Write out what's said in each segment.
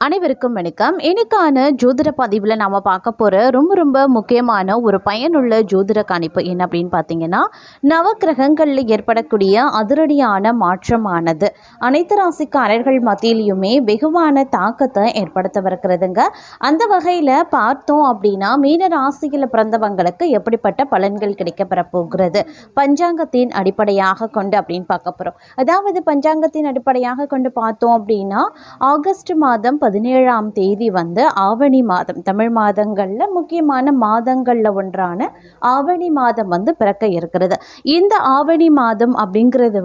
அனைவருக்கும் வணக்கம். இன்னைக்கான ஜோதிட பதிவில் நாம் பார்க்க போகிற ரொம்ப முக்கியமான ஒரு பயனுள்ள ஜோதிட கணிப்பு என்ன அப்படின்னு பார்த்தீங்கன்னா, நவக்கிரகங்களில் ஏற்படக்கூடிய அதிரடியான மாற்றமானது அனைத்து ராசிக்காரர்கள் மத்தியிலையுமே வெகுவான தாக்கத்தை ஏற்படுத்தவிருக்கிறதுங்க. அந்த வகையில் பார்த்தோம் அப்படின்னா, மீன ராசியில் பிறந்தவங்களுக்கு எப்படிப்பட்ட பலன்கள் கிடைக்கப்பெற போகிறது பஞ்சாங்கத்தின் அடிப்படையாக கொண்டு அப்படின்னு பார்க்க போகிறோம். அதாவது பஞ்சாங்கத்தின் அடிப்படையாக கொண்டு பார்த்தோம் அப்படின்னா, ஆகஸ்ட் மாதம் 17ஆம் தேதி ஆவணி மாதம், தமிழ் மாதங்களில் முக்கியமான மாதங்களில் ஒன்றான ஆவணி மாதம் பிறக்க இருக்கிறது. இந்த ஆவணி மாதம் அப்படிங்கிறது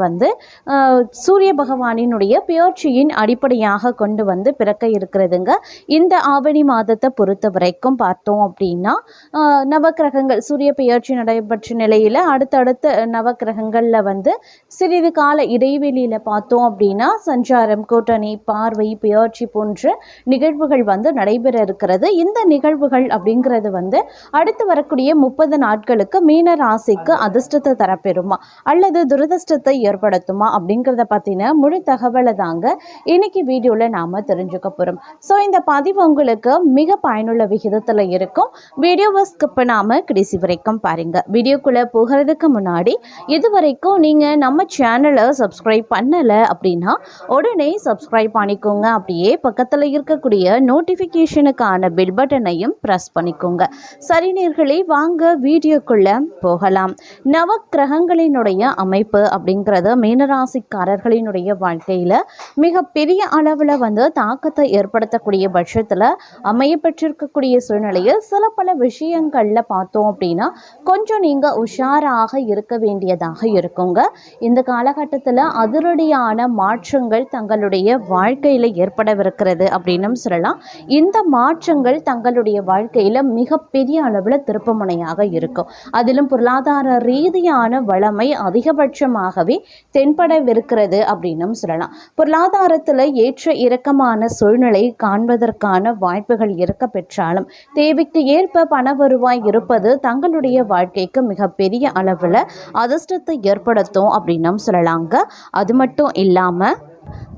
சூரிய பகவானினுடைய பெயர்ச்சியின் அடிப்படையாக கொண்டு பிறக்க இருக்கிறதுங்க. இந்த ஆவணி மாதத்தை பொறுத்த வரைக்கும் பார்த்தோம் அப்படின்னா, நவக்கிரகங்கள் சூரிய பெயர்ச்சி நடைபெற்ற நிலையில் அடுத்தடுத்த நவக்கிரகங்களில் சிறிது கால இடைவெளியில் பார்த்தோம் அப்படின்னா சஞ்சாரம், கூட்டணி, பார்வை, பெயர்ச்சி போன்ற நிகழ்வுகள் நடைபெற இருக்கிறது. இந்த நிகழ்வுகள் அப்படிங்கிறது அடுத்து வரக்கூடிய 30 நாட்களுக்கு மீன ராசிக்கு அதிர்ஷ்டத்தை தரப்பெறுமா அல்லது துரதிர்ஷ்டத்தை ஏற்படுத்துமா அப்படிங்கிறத பற்றின முழு தகவலை தாங்க இன்னைக்கு வீடியோவில் நாம் தெரிஞ்சுக்க போகிறோம். ஸோ இந்த பதிவு உங்களுக்கு மிக பயனுள்ள விகிதத்தில் இருக்கும். வீடியோவை ஸ்கிப் பண்ணாமல் கடைசி வரைக்கும் பாருங்கள். வீடியோக்குள்ளே போகிறதுக்கு முன்னாடி இதுவரைக்கும் நீங்கள் நம்ம சேனலை சப்ஸ்கிரைப் பண்ணலை அப்படின்னா உடனே சப்ஸ்கிரைப் பண்ணிக்கோங்க. அப்படியே பக்கத்தில் இருக்கக்கூடிய நோட்டிஃபிகேஷனுக்கான பெல் பட்டனையும் ப்ரெஸ் பண்ணிக்கோங்க. சரி நேயர்களே, வாங்க வீடியோக்குள்ள போகலாம். நவக்கிரகங்களினுடைய அமைப்பு அப்படிங்கிறது மீனராசிக்காரர்களினுடைய வாழ்க்கையில் மிக பெரிய அளவில் தாக்கத்தை ஏற்படுத்தக்கூடிய பட்சத்தில் அமையப்பட்டிருக்கக்கூடிய சூழ்நிலையில் சில பல விஷயங்களில் பார்த்தோம் அப்படின்னா கொஞ்சம் நீங்கள் உஷாராக இருக்க வேண்டியதாக இருக்குங்க. இந்த காலகட்டத்தில் அதிரடியான மாற்றங்கள் தங்களுடைய வாழ்க்கையில் ஏற்படவிருக்கிறது அப்படின்னு சொல்லலாம். இந்த மாற்றங்கள் தங்களுடைய வாழ்க்கையில் மிகப்பெரிய அளவில் திருப்புமுனையாக இருக்கும். அதிலும் பொருளாதார ரீதியான வளமை அதிகபட்சமாகவே தென்படவிருக்கிறது அப்படின்னு சொல்லலாம். பொருளாதாரத்தில் ஏற்ற இறக்கமான சூழ்நிலை காண்பதற்கான வாய்ப்புகள் இருக்க பெற்றாலும் தேவைக்கு ஏற்ப பண வருவாய் இருப்பது தங்களுடைய வாழ்க்கைக்கு மிகப்பெரிய அளவில் அதிர்ஷ்டத்தை ஏற்படுத்தும் அப்படின்னு சொல்லலாங்க. அது மட்டும் இல்லாமல்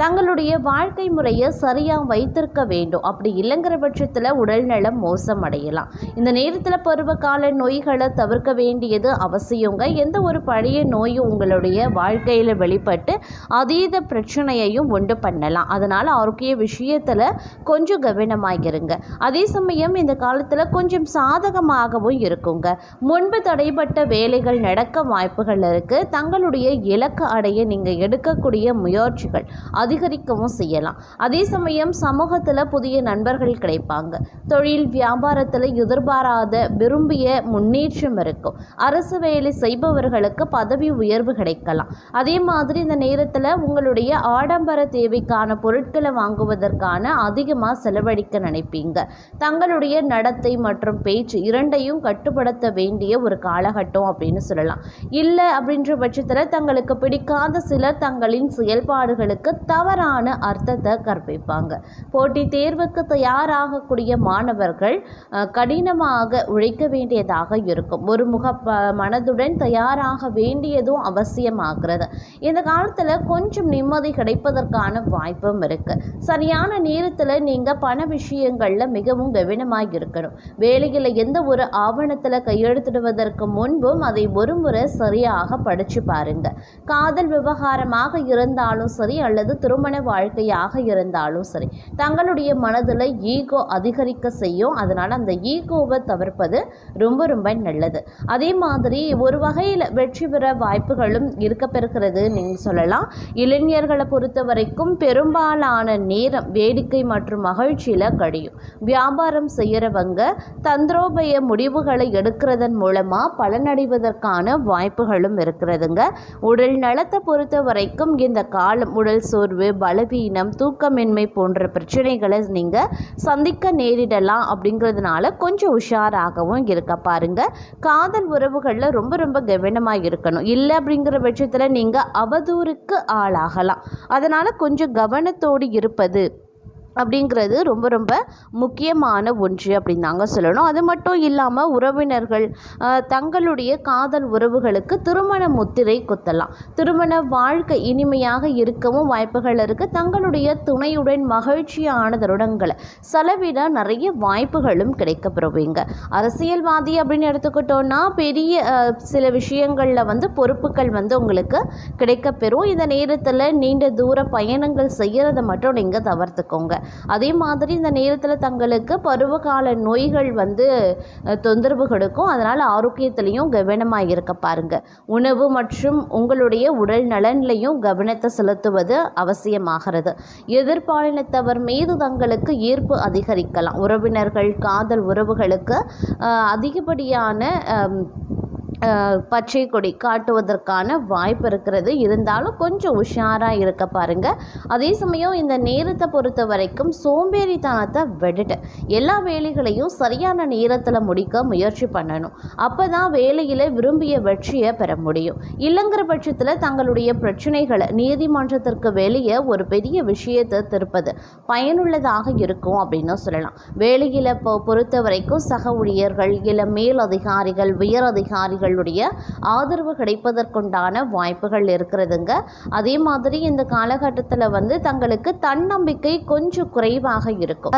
தங்களுடைய வாழ்க்கை முறையை சரியாக வைத்திருக்க வேண்டும். அப்படி இல்லைங்கிற பட்சத்தில் உடல் நலம் மோசம் அடையலாம். இந்த நேரத்தில் பருவகால நோய்களை தவிர்க்க வேண்டியது அவசியங்க. எந்த ஒரு பழைய நோயும் உங்களுடைய வாழ்க்கையில் வெளிப்பட்டு அதீத பிரச்சனையையும் உண்டு பண்ணலாம். அதனால் ஆரோக்கிய விஷயத்தில் கொஞ்சம் கவனமாகிருங்க. அதே சமயம் இந்த காலத்தில் கொஞ்சம் சாதகமாகவும் இருக்குங்க. முன்பு தடைப்பட்ட வேலைகள் நடக்க வாய்ப்புகள் இருக்குது. தங்களுடைய இலக்கு அடைய நீங்கள் எடுக்கக்கூடிய முயற்சிகள் அதிகரிக்கவும் செய்யலாம். அதே சமயம் சமூகத்தில் புதிய நண்பர்கள் கிடைப்பாங்க. தொழில் வியாபாரத்தில் எதிர்பாராத விரும்பிய முன்னேற்றம் இருக்கும். அரசு வேலை செய்பவர்களுக்கு பதவி உயர்வு கிடைக்கலாம். அதே மாதிரி இந்த நேரத்தில் உங்களுடைய ஆடம்பர தேவைக்கான பொருட்களை வாங்குவதற்கான அதிகமாக செலவழிக்க நினைப்பீங்க. தங்களுடைய நடத்தை மற்றும் பேச்சு இரண்டையும் கட்டுப்படுத்த வேண்டிய ஒரு காலகட்டம் அப்படின்னு சொல்லலாம். இல்லை அப்படின்ற பட்சத்தில் தங்களுக்கு பிடிக்காத சிலர் தங்களின் செயல்பாடுகளுக்கு தவறான அர்த்தத்தை கற்பிப்பாங்க. போட்டி தேர்வுக்கு தயாராகக்கூடிய மாணவர்கள் கடினமாக உழைக்க வேண்டியதாக இருக்கும். ஒரு மனதுடன் தயாராக வேண்டியதும் அவசியமாகிறது. இந்த காலத்தில் கொஞ்சம் நிம்மதி கிடைப்பதற்கான வாய்ப்பும் இருக்கு. சரியான நேரத்தில் நீங்கள் பண விஷயங்களில் மிகவும் கவனமாக இருக்கணும். வேலையில் எந்த ஒரு ஆவணத்தில் கையெழுத்திடுவதற்கு முன்பும் அதை ஒரு முறை சரியாக படித்து பாருங்க. காதல் விவகாரமாக இருந்தாலும் சரி அல்லது திருமண வாழ்க்கையாக இருந்தாலும் சரி, தங்களுடைய மனதில் ஈகோ அதிகரிக்க செய்யும். அதனால் அந்த ஈகோவை தவிர்ப்பது ரொம்ப நல்லது. அதே மாதிரி ஒரு வகையில் வெற்றி பெற வாய்ப்புகளும் இருக்க பெறுகிறது நீங்கள் சொல்லலாம். இளைஞர்களை பொறுத்த வரைக்கும் பெரும்பாலான நேரம் வேடிக்கை மற்றும் மகிழ்ச்சியில் கழியும். வியாபாரம் செய்கிறவங்க தந்திரோபய முடிவுகளை எடுக்கிறதன் மூலமாக பலனடைவதற்கான வாய்ப்புகளும் இருக்கிறதுங்க. உடல் நலத்தை பொறுத்த வரைக்கும் இந்த காலம் உடல் சோர்வு, பலவீனம், தூக்கமின்மை போன்ற பிரச்சனைகளை நீங்கள் சந்திக்க நேரிடலாம். அப்படிங்கிறதுனால கொஞ்சம் உஷாராகவும் இருக்க பாருங்க. காதல் உறவுகளில் ரொம்ப கவனமாக இருக்கணும். இல்லை அப்படிங்கிற பட்சத்தில் நீங்கள் அவதூறுக்கு ஆளாகலாம். அதனால் கொஞ்சம் கவனத்தோடு இருப்பது அப்படிங்கிறது ரொம்ப ரொம்ப முக்கியமான ஒன்று அப்படின்னு தாங்க சொல்லணும். அது மட்டும் இல்லாமல் உறவினர்கள் தங்களுடைய காதல் உறவுகளுக்கு திருமண முத்திரை குத்தலாம். திருமண வாழ்க்கை இனிமையாக இருக்கவும் வாய்ப்புகள் இருக்குது. தங்களுடைய துணையுடன் மகிழ்ச்சியான தருணங்களை செலவிட நிறைய வாய்ப்புகளும் கிடைக்கப்பெறுவீங்க. அரசியல்வாதி அப்படின்னு எடுத்துக்கிட்டோன்னா பெரிய சில விஷயங்களில் வந்து பொறுப்புகள் வந்து உங்களுக்கு கிடைக்கப்பெறும். இந்த நேரத்தில் நீண்ட தூர பயணங்கள் செய்கிறத மட்டும் நீங்கள் தவிர்த்துக்கோங்க. அதே மாதிரி இந்த நேரத்தில் தங்களுக்கு பருவகால நோய்கள் வந்து தொந்தரவு கொடுக்கும். அதனால் ஆரோக்கியத்திலையும் கவனமாக இருக்க பாருங்கள். உணவு மற்றும் உங்களுடைய உடல் நலன்லையும் கவனத்தை செலுத்துவது அவசியமாகிறது. எதிர்பாலினத்தவர் மீது தங்களுக்கு ஈர்ப்பு அதிகரிக்கலாம். உறவினர்கள் காதல் உறவுகளுக்கு அதிகப்படியான பச்சை கொடி காட்டுவதற்கான வாய்ப்பு இருக்கிறது. இருந்தாலும் கொஞ்சம் உஷாராக இருக்க பாருங்கள். அதே சமயம் இந்த நேரத்தை பொறுத்த வரைக்கும் சோம்பேறித்தனத்தை விட்டுட்டு எல்லா வேலைகளையும் சரியான நேரத்தில் முடிக்க முயற்சி பண்ணணும். அப்போ தான் வேலையில் விரும்பிய வெற்றியை பெற முடியும். இல்லைங்கிற பட்சத்தில் தங்களுடைய பிரச்சனைகளை நீதிமன்றத்திற்கு வெளியே ஒரு பெரிய விஷயத்தை திருப்பது பயனுள்ளதாக இருக்கும் அப்படின்னு சொல்லலாம். வேலையில் பொறுத்த வரைக்கும் சக ஊழியர்கள் இல்லை மேல் அதிகாரிகள் உயர் அதிகாரிகள் ஆதரவு கிடைப்பதற்குண்டான வாய்ப்புகள் இருக்கிறதுங்க. அதே மாதிரி இந்த காலகட்டத்தில் வந்து தங்களுக்கு தன்னம்பிக்கை கொஞ்சம் குறைவாக இருக்கும்.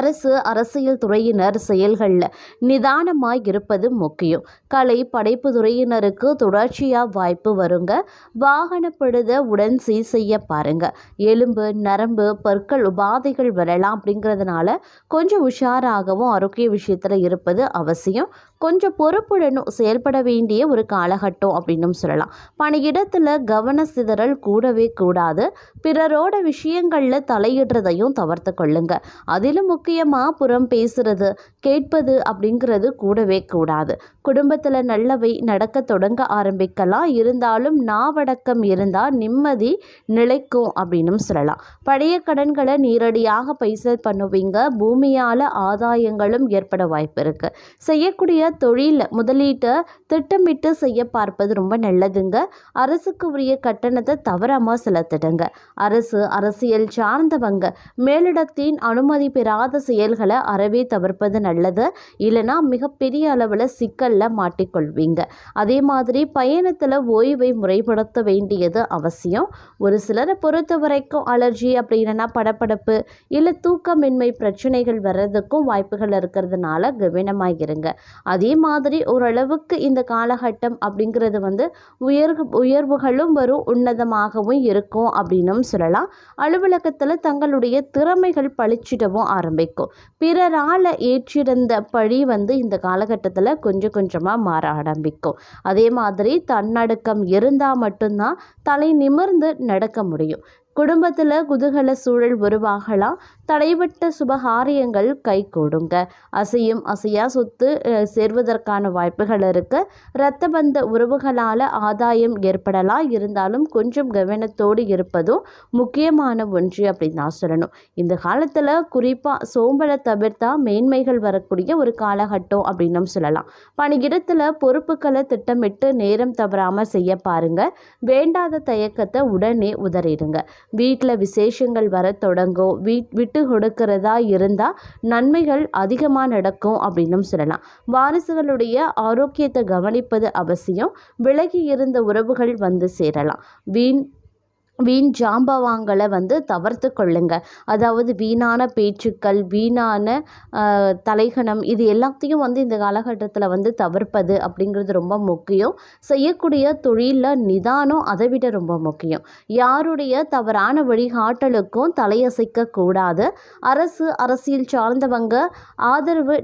அரசியல் துறையினர் செயல்களில் நிதானமாக இருப்பது முக்கியம். கலை படைப்பு துறையினருக்கு தொடர்ச்சியாக வாய்ப்பு வருங்க. வாகனப்படுத உடன் செய்ய பாருங்க. எலும்பு நரம்பு பற்கள் உபாதைகள் வரலாம். அப்படிங்கிறதுனால கொஞ்சம் உஷாராகவும் ஆரோக்கிய விஷயத்தில் இருப்பது அவசியம். கொஞ்சம் பொறுப்புடனும் செயல்பட வேண்டிய ஒரு காலகட்டம் அப்படின்னு சொல்லலாம். பணியிடத்தில் கவன சிதறல் கூடவே கூடாது. பிறரோட விஷயங்களில் தலையிடுறதையும் தவிர்த்து கொள்ளுங்க. அதிலும் முக்கியமாக புறம் பேசுறது கேட்பது அப்படிங்கிறது கூடவே கூடாது. குடும்பத்தில் நல்லவை நடக்க தொடங்க ஆரம்பிக்கலாம். இருந்தாலும் நாவடக்கம் இருந்தால் நிம்மதி நிலைக்கும் அப்படின்னு சொல்லலாம். பழைய கடன்களை நேரடியாக பைசல் பண்ணுவீங்க. பூமியால் ஆதாயங்களும் ஏற்பட வாய்ப்பு இருக்குது. செய்யக்கூடிய தொழில் முதலீட்டை திட்டமிட்டு செய்ய பார்ப்பது ரொம்ப நல்லதுங்க. அரசுக்கு உரிய கட்டணத்தை தவறாமல் செலுத்திடுங்க. அரசியல் சார்ந்தவங்க மேலிடத்தின் அனுமதி பெறாத செயல்களை அறவே தவிர்ப்பது நல்லது. இல்லைனா மிகப்பெரிய அளவில் சிக்கல்ல மாட்டிக்கொள்வீங்க. அதே மாதிரி பயணத்தில் ஓய்வை முறைப்படுத்த வேண்டியது அவசியம். ஒரு சிலரை பொறுத்த வரைக்கும் அலர்ஜி அப்படின்னா படப்படப்பு இல்லை தூக்கமின்மை பிரச்சனைகள் வர்றதுக்கும் வாய்ப்புகள் இருக்கிறதுனால கவனமாக இருங்க. அதே மாதிரி ஓரளவுக்கு இந்த காலகட்டம் அப்படிங்கிறது வந்து உயர்வுகளும் வரும் உன்னதமாகவும் இருக்கும் அப்படின்னும் சொல்லலாம். அலுவலகத்தில் தங்களுடைய திறமைகள் பளிச்சிடவும் ஆரம்பிக்கும். பிறரால் ஏற்றிருந்த பழி வந்து இந்த காலகட்டத்தில் கொஞ்சம் கொஞ்சமாக மாற ஆரம்பிக்கும். அதே மாதிரி தன்னடக்கம் இருந்தால் மட்டும்தான் தலை நிமிர்ந்து நடக்க முடியும். குடும்பத்தில் குதூகல சூழல் உருவாகலாம். தடைபட்ட சுபகாரியங்கள் கைகூடுங்க. அசையா சொத்து சேர்வதற்கான வாய்ப்புகள் இருக்குது. இரத்த பந்த உறவுகளால் ஆதாயம் ஏற்படலாம். இருந்தாலும் கொஞ்சம் கவனத்தோடு இருப்பதும் முக்கியமான ஒன்று அப்படின்னு தான் சொல்லணும். இந்த காலத்தில் குறிப்பாக சோம்பலை தவிர்த்தா மேன்மைகள் வரக்கூடிய ஒரு காலகட்டம் அப்படின்னு சொல்லலாம். பணியிடத்தில் பொறுப்புகளை திட்டமிட்டு நேரம் தவறாமல் செய்ய பாருங்க. வேண்டாத தயக்கத்தை உடனே உதறிடுங்க. வீட்டில் விசேஷங்கள் வர தொடங்கும். விட்டு கொடுக்கிறதா இருந்தால் நன்மைகள் அதிகமாக நடக்கும் அப்படின்னும் சொல்லலாம். வாரிசுகளுடைய ஆரோக்கியத்தை கவனிப்பது அவசியம். விலகி இருந்த உறவுகள் வந்து சேரலாம். வீண் ஜாம்பவாங்களை வந்து தவிர்த்து கொள்ளுங்க. அதாவது வீணான பேச்சுக்கள் வீணான தலைகணம் இது எல்லாத்தையும் வந்து இந்த காலகட்டத்தில் வந்து தவிர்ப்பது அப்படிங்கிறது ரொம்ப முக்கியம். செய்யக்கூடிய தொழிலில் நிதானம் அதை விட ரொம்ப முக்கியம். யாருடைய தவறான வழிகாட்டலுக்கும் தலையசைக்க கூடாது. அரசியல் சார்ந்தவங்க ஆதரவு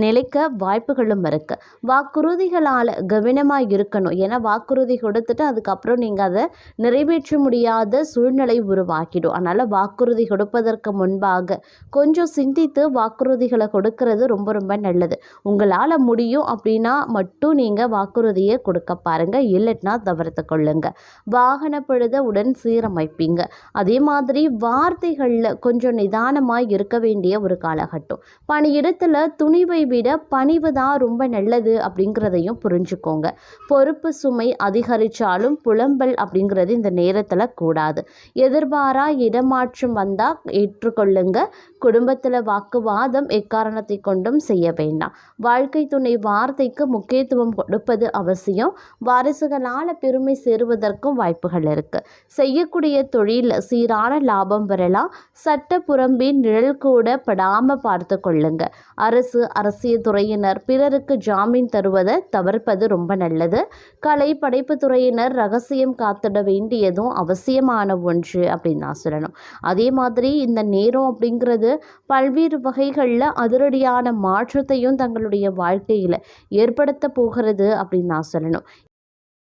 நிலைக்க வாய்ப்புகளும் இருக்குது. வாக்குறுதிகளால் கவனமாக இருக்கணும். ஏன்னா வாக்குறுதி கொடுத்துட்டு அதுக்கப்புறம் நீங்கள் அதை நிறைவேற்ற முடியாத சூழ்நிலை உருவாக்கிடும். அதனால் வாக்குறுதி கொடுப்பதற்கு முன்பாக கொஞ்சம் சிந்தித்து வாக்குறுதிகளை கொடுக்கறது ரொம்ப ரொம்ப நல்லது. உங்களால் முடியும் அப்படின்னா மட்டும் நீங்கள் வாக்குறுதியை கொடுக்க பாருங்கள். இல்லைன்னா தவிர்த்து கொள்ளுங்க. வாகன பழுத உடன் சீரமைப்பீங்க. அதே மாதிரி வார்த்தைகளில் கொஞ்சம் நிதானமாக இருக்க வேண்டிய ஒரு காலகட்டம். பணியிடத்தில் துணிவை விட பணிவு தான் ரொம்ப நல்லது அப்படிங்கிறதையும் புரிஞ்சுக்கோங்க. பொறுப்பு சுமை அதிகரித்தாலும் புலம்பல் அப்படிங்கிறது இந்த நேரத்தில் கூட செய்யக்கூடாது. எதிர்பாரா இடமாற்றம் வந்தால் ஏற்றுக்கொள்ளுங்க. குடும்பத்தில் வாக்குவாதம் எக்காரணத்தை கொண்டும் செய்ய வேண்டாம். வாழ்க்கை துணை வார்த்தைக்கு முக்கியத்துவம் கொடுப்பது அவசியம். வாரிசுகளால் பெருமை சேருவதற்கும் வாய்ப்புகள் இருக்கு. செய்யக்கூடிய தொழில் சீரான லாபம் வரலாம். சட்ட புறம்பின் நிழல் கூட படாம பார்த்து கொள்ளுங்க. அரசு அரசியல் துறையினர் பிறருக்கு ஜாமீன் தருவதை தவிர்ப்பது ரொம்ப நல்லது. கலை படைப்பு துறையினர் ரகசியம் காத்திட வேண்டியதும் அவசியமான ஒன்று அப்படின்னு நான் சொல்லணும். அதே மாதிரி இந்த நேரம் அப்படிங்கிறது பல்வேறு வகைகளில் அதிரடியான மாற்றத்தையும் தங்களுடைய வாழ்க்கையில் ஏற்படுத்த போகிறது அப்படின்னு நான் சொல்லணும்.